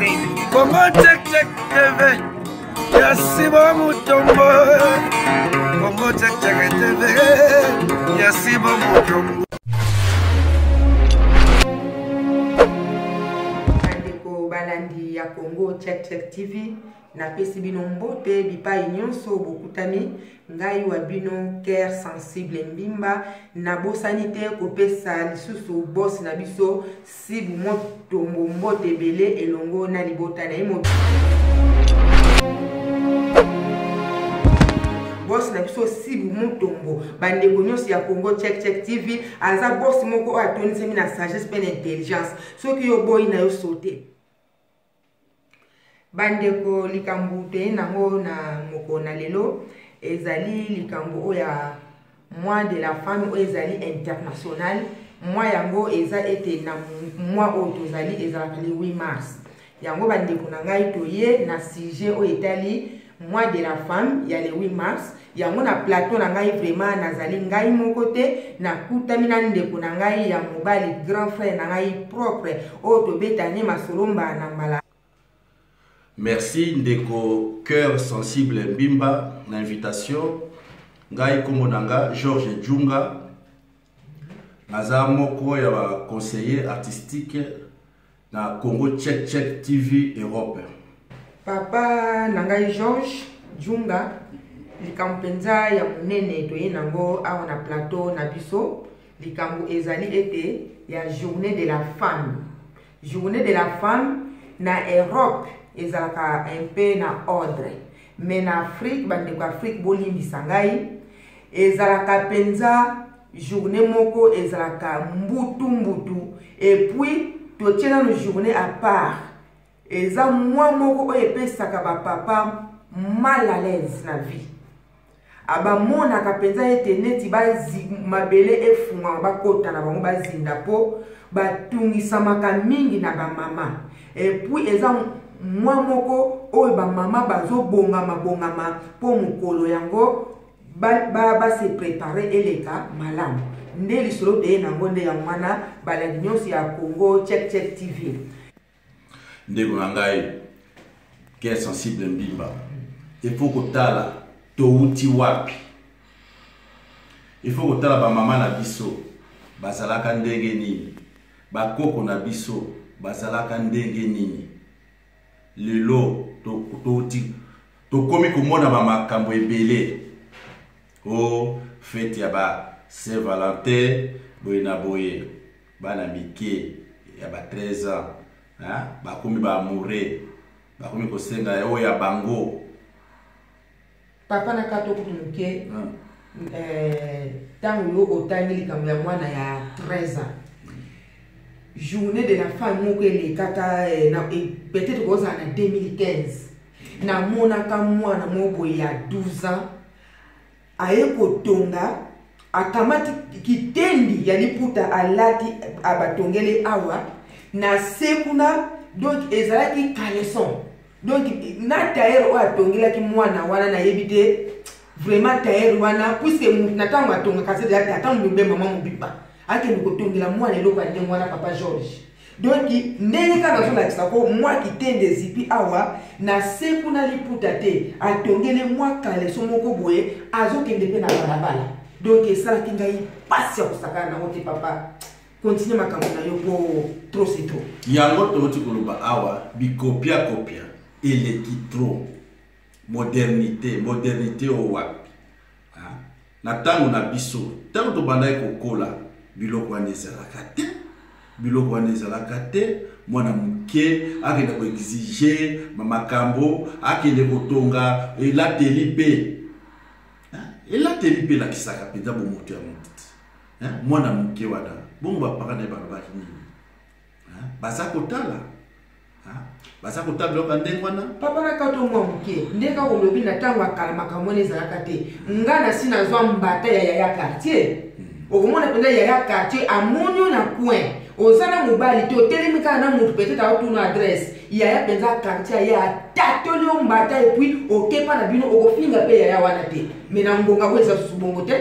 Congo check check TV. Yasiba Mutombo. Congo check check TV. Yasiba Mutombo. Andeko balandi ya Congo check check TV. Na pesi bino mbote bipai nyonso bokutami ngai wa bino cœur sensible mbimba na bosanité kopesa lisusu boss na biso si bumotombo mbote belé elongo na libota na imo boss na biso si bumotombo bande nyonso ya Congo check check TV aza boss moko atoni semi na sagesse pe intelligence soki yo boyi na yo sauter bandeko likambu te nango na moko na lelo ezali likambu oya mois de la femme ezali international mois yango eza ete na mois o tozali ezalaka le 8 mars yango bandeko na ngai toye na sujet o etali mois de la femme ya le 8 mars yango na plateau na ngai vraiment nazali ngai moko te na kutami na ndeko na ngai ya mobali grand frère na ngai propre o tobetani masolomba na mbala. Merci Ndeko Cœur Sensible Mbimba l'invitation. Ngai Komonanga Georges Djunga naza moko ya conseiller artistique na Congo Check Check TV Europe. Papa nangai Georges Djunga likampenza ya munene toye nango awa na plateau na biso likambo ezali ete ya journée de la femme. Journée de la femme na Europe ezalaka un peu na ordre mais na Afrique bande ko Afrique bolimbi sangai ezalaka penza journée moko ezalaka mbutu et puis to tiena no journée à part eza moi moko epesaka ba papa mal à l'aise na vie aba mona ka penza ete neti bazi mabele efunga bakota na bango bazinda po batungisamaka mingi na ba mama et puis eza moi moko oyo ba mama bazo bongama po mukolo yango ba se préparer eleka malamu nde lisolo de nango nde ya mwana balandi nyonso ya Congo Check Check TV Ndeko ngai Cœur Sensible Mbimba il faut kotala touti wapi il faut kotala ba mama na biso bazalaka ndenge nini ba koko na biso bazalaka ndenge nini lelo to komi komona ba makambo ebele o fête ya ba Saint-Valentin boye na boye bana mike ya ba 13 ans hein ba komi ba amoureux ba komi ko senga o ya bango papa na kato kutunuke tango yo otani likambo ya mwana ya 13 ans journée de la femme moko ele kaka na peut-être que ça en 2015 na monaka mwana mobo ya 12 ans ayeko tonga akamati kitendi ya liputa alati abatongele awa na sekuna donc ezalaki caleçon donc na tailleur o atongela ki mwana wana na yebite vraiment tailleur wana puisque natango atonga kasete ya tatango mbe mama mubipa ake nikotongela mwana eloko ande mwana papa George donc ndenge kaka zo lakisa ko mwa kitende zipi awa na sekuna liputa te atongele mwa caleçon moko boye azokende pe na balabala donc esala kingai pasi ya kusaka na wote papa continue makambo na yo po trop c'est trop yango to koloba awa bikopia ele ki trop modernité o wapi na tango na biso tango to bandai kokola biloko ezalaka te mwana muke akende ko exiger makambo akende kotonga elateli pe la kisaka penza bo moto ya motiti mwana muke wana bongo bapaka na bana nini basa kotala biloko ndenge wana papa na kato mwa muke ndeka olobi na tango akala makambo ezalaka te ngana sina zwa mbata ya quartier okomona penda ya quartier amonyo na coin ozana mobali to telemika na mutu peut-être autuna adresse ya penza quartier ya tatolio mbata et puis okepa na bino okofinga pe ya wana te mena mbonga kweza subongo te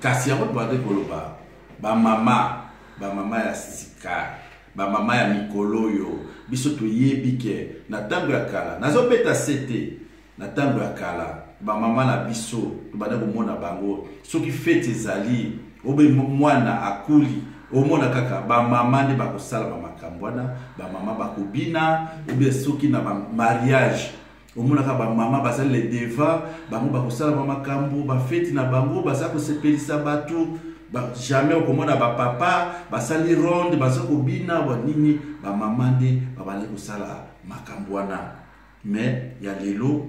kasi yango bade koloba ba mama ya sika ba mama ya mikolo yo biso to yebi ke na tango ya kala nazo beta sete na tango ya kala ba mama na biso to bana komona bango soki fete ezali obe mwana akuli omona kaka ba mama ne bakosala ba makambwana ba mama bakobina obe soki na ba mariage omona ka ba mama basala le deva bango bakosala ba makambo ba fete na bango basa ko sepelisa batu ba jamais okomona ba papa basali ronde basa ko bina ba nini ba mama nde babale kosala makambwana mais ya lelo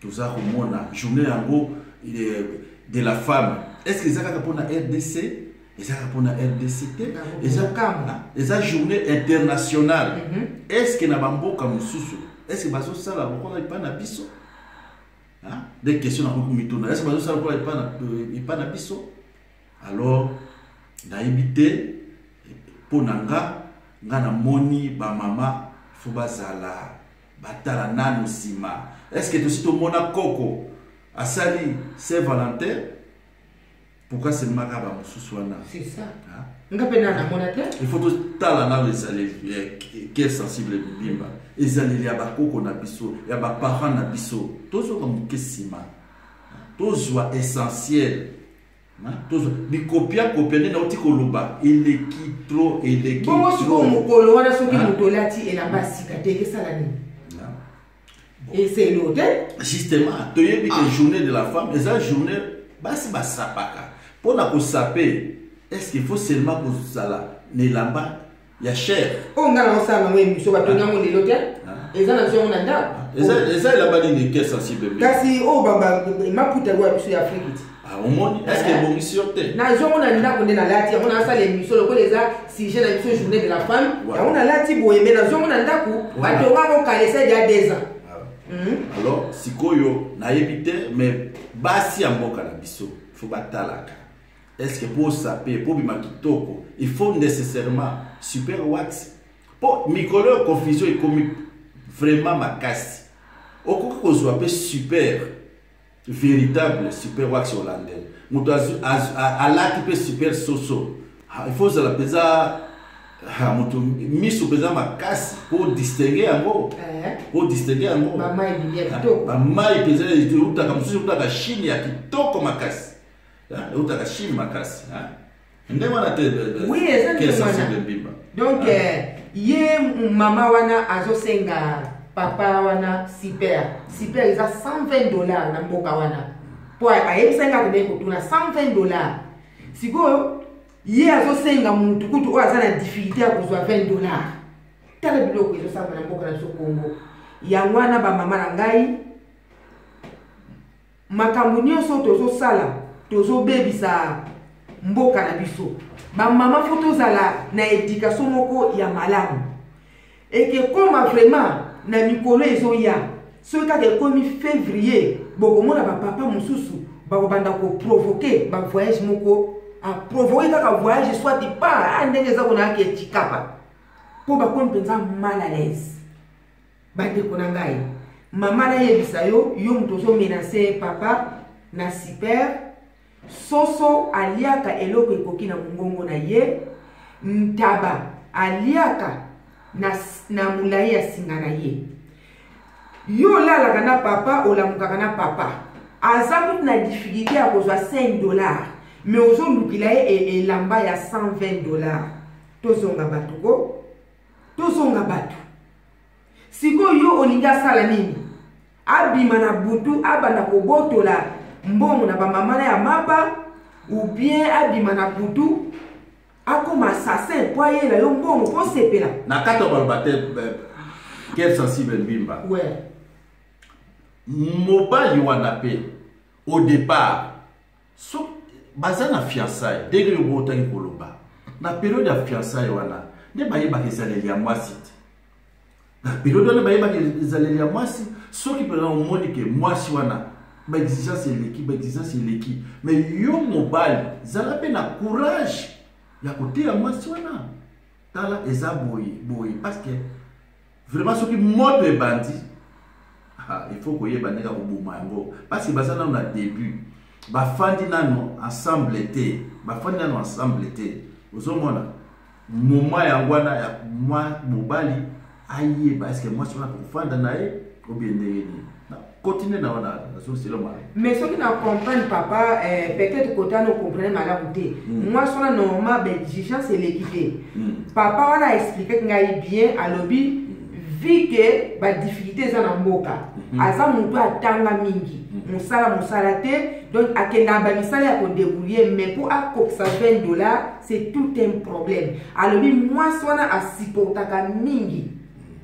toza komona journée yango de la femme. Est-ce que ça va pour la RDC? Et ça va pour la RDC? Et ça journée internationale. Est-ce que na bambo comme susu? Est-ce que baso ça là pourquoi il pas na biso? Hein? Des questions na beaucoup mitona. Est-ce que baso ça pourquoi il pas na biso? Alors na éviter pour nanga ngana moni ba mama faut bazala batala nanu sima. Est-ce que tu sais tout le monde a coco à Sali Saint-Valentin? Pourquoi c'est Maraba Moussouswana? C'est ça. Il faut tout talent les allées qui est sensible bimba. Les allées à Bakoko na biso, ya ba parents na biso. Tous comme kessima. Tous sont essentiels. Tous ni copia copier na otikoloba. Il est qui trop et les qui trop. Bon, si on kolo wana soki mutolati et la basika teke salani. Et c'est l'hôtel. Justement, tu as une journée de la femme, et cette journée, c'est pas sapaka. Pour la saper, est-ce qu'il faut seulement que ça ne lamba, il y a cher. On a lancé un moment, sur la première de l'hôtel. Et ça, on a là. Et ça, il a pas dit que sensible. Car si, oh, baba, ma putain, ouais, monsieur Afrique. Ah, au monde, est-ce que bon, ici, on est là, on a là, on est là, on a ça, l'émission, le les a, si j'ai la journée de la femme, on a là, Thibaut, mais là, on a là, on a calé ça il y a 2 ans. Alors, si koyo na éviter mais basi ya mboka na biso faut batalaka. Est-ce que pour saper pour bima kitoko il faut nécessairement super wax pour mikolo confusion et comme vraiment makasi okoko kozwa pe super véritable super wax hollandais muto alati pe super soso il faut ça la pesa mutu miso pesa makasi pour distinguer yango pour distinguer yango mama ibia kitoko mama pesa utaka mususu utaka chini ya kitoko makasi utaka chini makasi ndenge wana te oui exactement donc ye mama wana azosenga papa wana super eza $120 na mboka wana po ayebisenga kende kotuna $120 sikoyo ye azosenga mutu kutu oyo aza na difficulté ya kozwa $20 tala biloko ezosamba na mboka na biso Congo yango wana bamama na ngai makambo nyonso tozosala tozobebisa mboka na biso bamama fo tozala na éducation moko ya malamu eke koma vraiment na mikolo ezoya soki kaka ekomi février bokomona bapapa mosusu bakobanda koprovoke bavoyage moko a provoquer kaka voyage soit pas ndenge za kona ke tikapa po bakomi mpenza mal à l'aise bandeko na ngai mama na yebisa yo mutu ozomenace papa na super soso aliaka eloko ekoki na mongongo na ye ntaba aliaka na mulai ya singa na ye yo lalaka na papa olamukaka na papa aza mutu na difficulté ya kozwa $5 mais ozolukila ye elamba ya $120 tozonga bato ko tozonga bato sikoyo yo olingi asala nini abima na butu abanda kobotola mbongo na bamama na ya mapa ou bien abima na butu akoma assassin po ayela yo mbongo po sepela na kato balobate quel sensible mbimba ouais mobali wana pe au départ so bazana fiançailles dès que vous avez koloba na période de fiançailles wana ne bayeba kezaleli ya mwasi na période wana bayeba kezaleli ya mwasi soki pela omonike mwasi wana ba exigence eleki mais yo mobali zala pe na courage ya côté ya mwasi wana tala eza boyi parce que vraiment soki moto ebandi il faut koyeba ndeka kobuma yango parce que bazana na début bafandi nano ensemble te ozomona moment yango wana ya moi mobali ayeba est-ce que moi sona kofanda naye ou bien ndenge na continuer na wana na solution mala. Mais ce qui n'a comprendre papa peut-être côté nous comprendre malamu te. Moi sona normal l'exigence c'est l'équité. Papa on a expliqué ngai bien alobi vu que ba difficulté za na mboka aza muntu atanga mingi musala te donc akenda ba misala ya ko débrouiller mais pour akoksa $20 c'est tout un problème. Alobi moi sona asipotaka mingi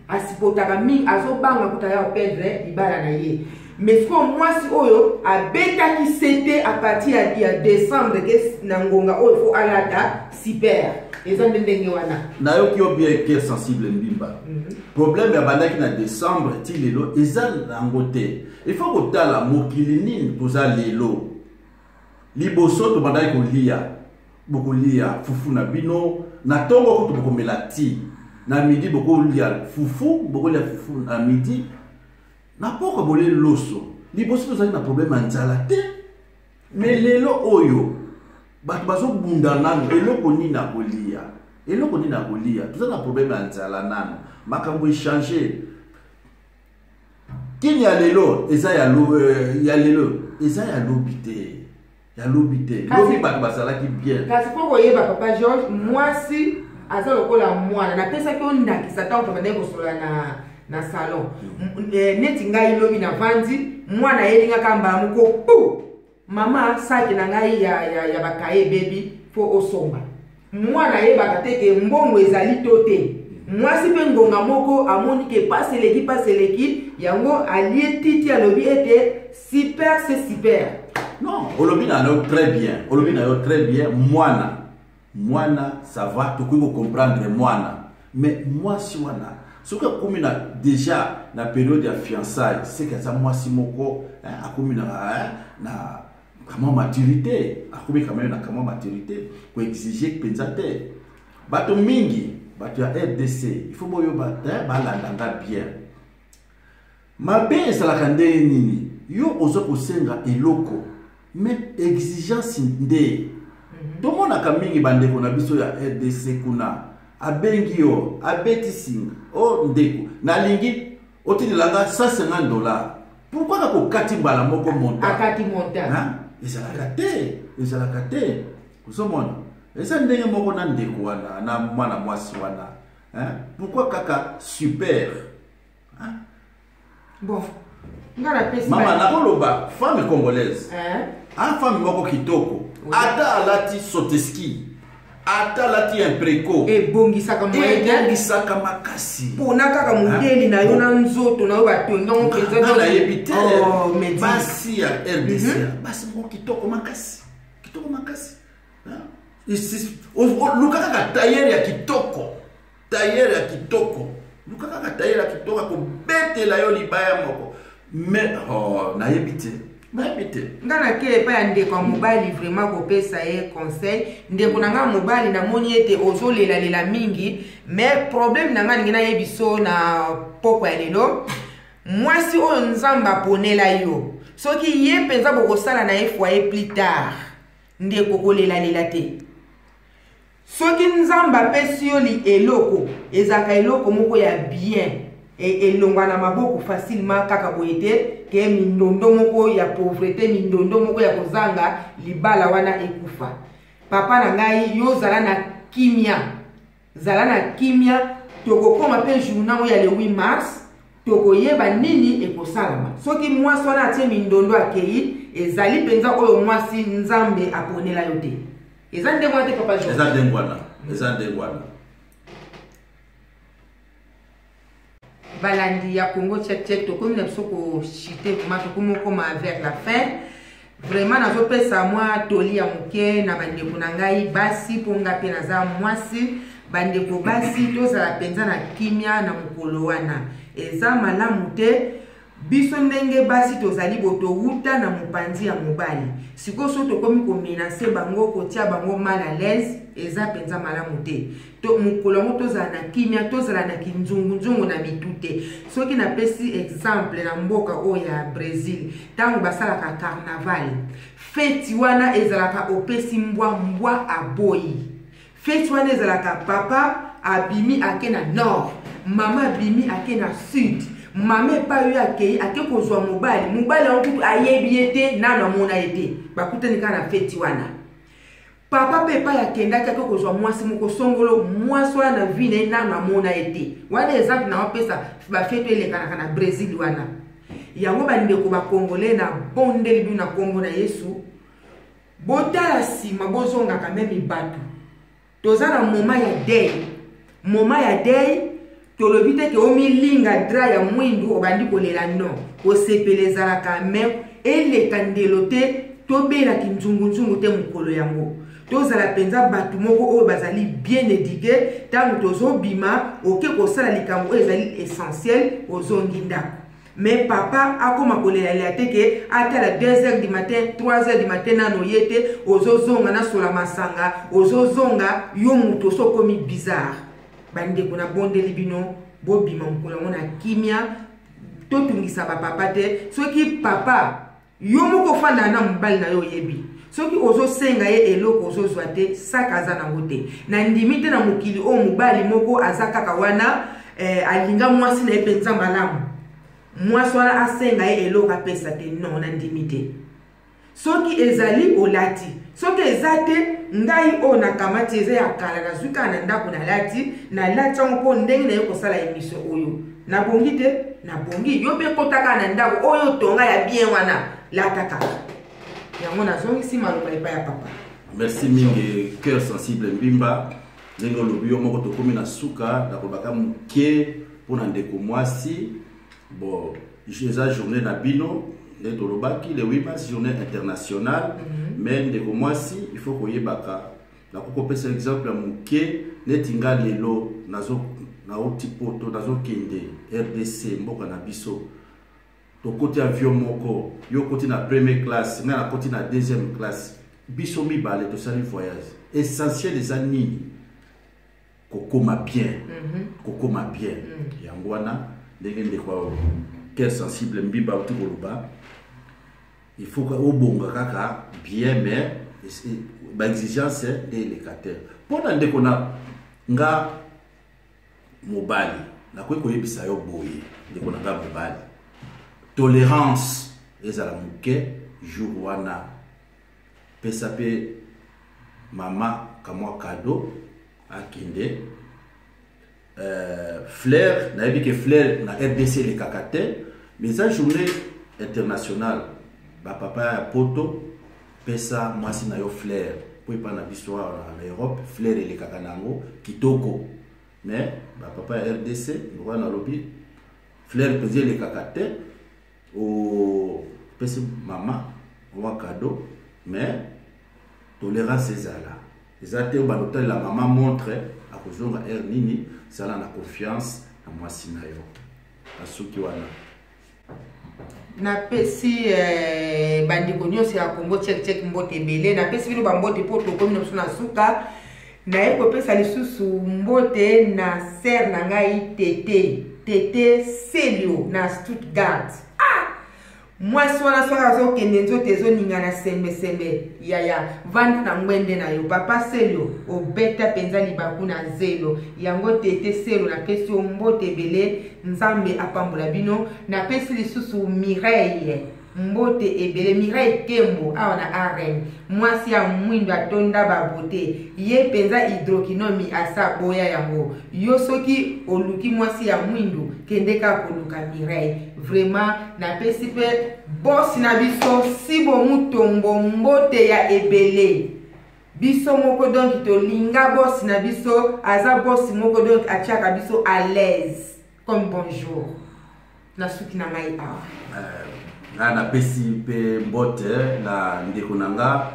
azobanga kutaya perdre libala na ye. Mais ce que moi si oyo abeta ki c'était à partir ya décembre que nangonga oyo faut alata super. Ezande ndenge wana. Na yo ki obie qui est sensible mbimba. Problème ya bandaki na décembre ti lelo ezal nangote. Il faut que tala mokili nini poza lelo. Liboso to bandaki ko lia fufu na bino na tongo ko to komela ti. Na midi boko lia fufu na midi na poko bolé loso liboso tozali na problème ya nzala te mais lelo oyo bato bazobunda nano eloko nini na kolia tozali na problème ya nzala nano makambo échanger kini ya lelo eza ya lobi te lobi bato bazalaki bien kasi po koyeba papa Georges mwasi aza lokola mwana napesaki ondakisa ntango tobandaki kosola na salon neti ngai lobi na vandi mwana yelingaka mbala moko pu mama saki na ngai ya bakaye baby fo osomba mwana yebaka te ke mbongo ezali to te mwasi mpe ngonga moko amoni ke paseleki yango alie titi alobi ete super c'est super. Non, olobi na yo très bien mwana ça va to ko comprendre mwana mais moi si wana ce que comme déjà na période de fiançailles c'est que ça moi si moko akomi na comment maturité akomi quand même na comment maturité ko exiger pensate bato mingi bato ya RDC il faut boyo balanda bien mabe salaka ndenge nini yo ozo kosenga eloko mais exigence nde tomonaka mingi bandeko na biso ya RDC kuna abengi yo abetisinga o ndeko nalingi otinelanga $150. Pourquoi na kokati mbala moko monta akati monta ezalaka te kozomona eza ndenge moko na ndeko wana na mwana mwasi wana pourquoi kaka super bon ngana pesi mama nakoloba femme congolaise femme moko kitoko ata alati soteski ata lati impreco ebongisaka makasi pona kaka mudeli na yo na nzoto na yo batonga mo penza na yebite basi ya RDC basi mo kitoko makasi luka kaka tailleur ya kitoko luka kaka tailleur ya kitoko ko betela yo libaya moko mais na yebite ngana ke pa ya ndeko mobali vraiment kopesa ye conseil ndeko nanga mobali na moni ete ozolela mingi mais problème nanga ngina yebiso na poko ya lelo mwasi oyo nzamba ponela yo soki ye penza bokosala na ye foyer plus tard ndeko kolela te soki nzamba pesi yo li eloko ezaka eloko moko ya bien elongwa na maboko facilement kaka boyete ke mindondo moko ya pauvreté mindondo moko ya kozanga libala wana ekufa papa na ngai yo zala na kimia tokokoma pe journal ya le 8 mars tokoyeba nini ekosalama soki mwasi wana atie mindondo akei ezali penza oyo mwasi nzambe aponela yo te eza ndengwa te papa jo eza ndengwana balandi ya Congo check to comme na soko chité kuma to koma vers la fin vraiment nazo pesa moi toli ya muke na bandeko na ngai basi ponga pe naza mwasi bandeko basi tozala penza na kimia na mukolo wana eza malamu te biso ndenge basi tozali boto wuta na mopanzi ya mobali sikoso tokomi komenase bango kotia bango mal à l'aise eza penza malamu te to mukolo ngo tozala na kimia tozala na kinzungu na mitute soki na pesi exemple na mboka o ya Brésil tango basalaka carnaval feti wana ezalaka opesi mbwa aboyi fête wana ezalaka papa abimi ake na nord, mama abimi ake na sud, mama epai oyo akei ake kozwa mobali, mobali yango ayebi ye te nano amona ye te, bakutani kaka na feti wana. Papa mpe epai akendaki ake kozwa mwasi moko songolo, mwasi wana na vi na ye nano amona ye te. Wana exemple na wapesa bafeti elekanaka na Brésil wana. Yango bandeko bakongole na bondeli bino na kombo na Yesu, botala nsima bozongaka meme bato. Toza na moma ya dei, moma ya dei, tolobi te ke omilinga dra ya mwindu obandi kolela non, osepele ezalaka me eleka ndelo te, tobelaki nzungu te mokolo yango. Tozala penza bato moko oyo bazali bien éduqué, tango tozobima oke kosala likambo oyo ezali essentiel ozongi ndako. Mais papa akoma kolela te ke atala 2h du matin, 3h du matin nano yete, ozozonga na sola masanga, ozozonga yo muto sokomi bizarre. Bandeko na bondeli bino, bobima mokolo mona kimia, totungisa ba papa te, soki papa yo moko fanda na mobali na yo yebi. Soki ozo senga ye eloko ozo zwate sakaza na ngote. Na ndimite na mokili o mobali moko azaka wana alinga mwasi na epenza malamu. Mwasi wana asenga ye eloko apesa te non na ndimite. Soki ezali olati, soki ezate ngai o na kamati eze ya kala na zuka na ndako na lati yango ndenge na yo kosala emission oyo. Na bongi te, na bongi yo be kotaka na ndako oyo tonga ya bien wana lataka. Yango na zongi si maloba epa ya papa. Merci mingi cœur sensible Mbimba. Ndenge lobi yo moko tokomi na suka na kobaka muke pona ndeko mwasi. Bon, eza journée na bino le tolobaki le 8 mars journée internationale. Mais ndeko mwasi il faut koyebaka. Na kokopesa exemple muke netinga lelo nazo na otipoto nazo kende RDC mboka na biso. To côté avion moko, yo côté na première classe, na côté na deuxième classe. Biso mi balé to sali voyage. Essentiel des années. Kokoma bien. Kokoma bien. Yangwana ndenge kwa cœur sensible Mbimba utikoloba. Il faut que obonga kaka bien mais ba exigence de l'éducateur. Pona ndeko na nga mobali na kwe koyebisa yo boye ndeko na nga mobali. Tolérance ezala muke jour wana pesa pe mama kamwa cadeau akinde Flair na yebi ke Flair na RDC le kakate mais ça journée internationale ba papa ya poto pesa mwasi na yo Flair po pa na biso na Europe Flair le kakanango kitoko mais ba papa ya RDC ngwa na lobi Flair pese le kakate au pesi mama wa cadeau mais tolérance ezala ezate ba l'hôtel la maman montre à kozonga nini sala na confiance na mwasi na yo asuki wana na pesi bandiko nyonso ya Congo check mbote belé na pesi bino bambote po to komi na suka na eko pesa lisusu mbote na ser na ngai tete Selio na Stuttgart. Mwasi wana soka zo kende nzote ezo ninga na sembe ya vanda na mwende na yo papa Selio obeta penza libaku na zelo yango tete Selio na pesi mbote belé nzambe apambola bino na pesi lisusu Mireille mbote ebele Mireille Kembo awa na arène mwasi ya mwindo atonda babote ye penza hydroquinone asa boya yango yo soki oluki mwasi ya mwindo kendeka koluka Mireille vraiment na pesi pe boss na biso sibo mutombo mbote ya ebele biso moko donc tolinga boss na biso aza boss moko donc atiaka biso à l'aise comme bonjour na suki na mai awa na pesi pe mbote na ndeko nanga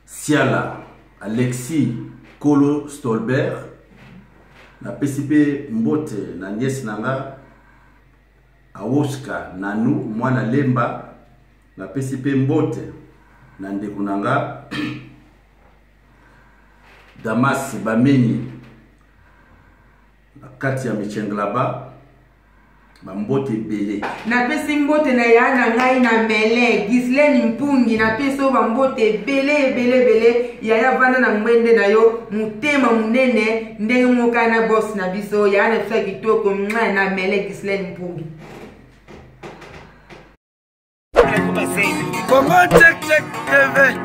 Siala Alexis Kolo Stolberg na pesi pe mbote na nièce nanga Awoska Nanu mwana Lemba na pesi pe mbote na ndeko nanga Damas Bameni na kati ya Michenglaba Bambote belé. Na pesi mbote na ya na ngai na mele Gisleni Mpungi na peso bambote belé ya ya vanda na mwende na yo mutema munene ndenge moka na boss na biso ya na pesa kitoko na mele Gisleni Mpungi. Congo check check TV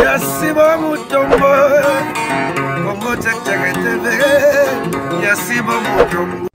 Yasibo Mutombo Congo check check TV Yasibo Mutombo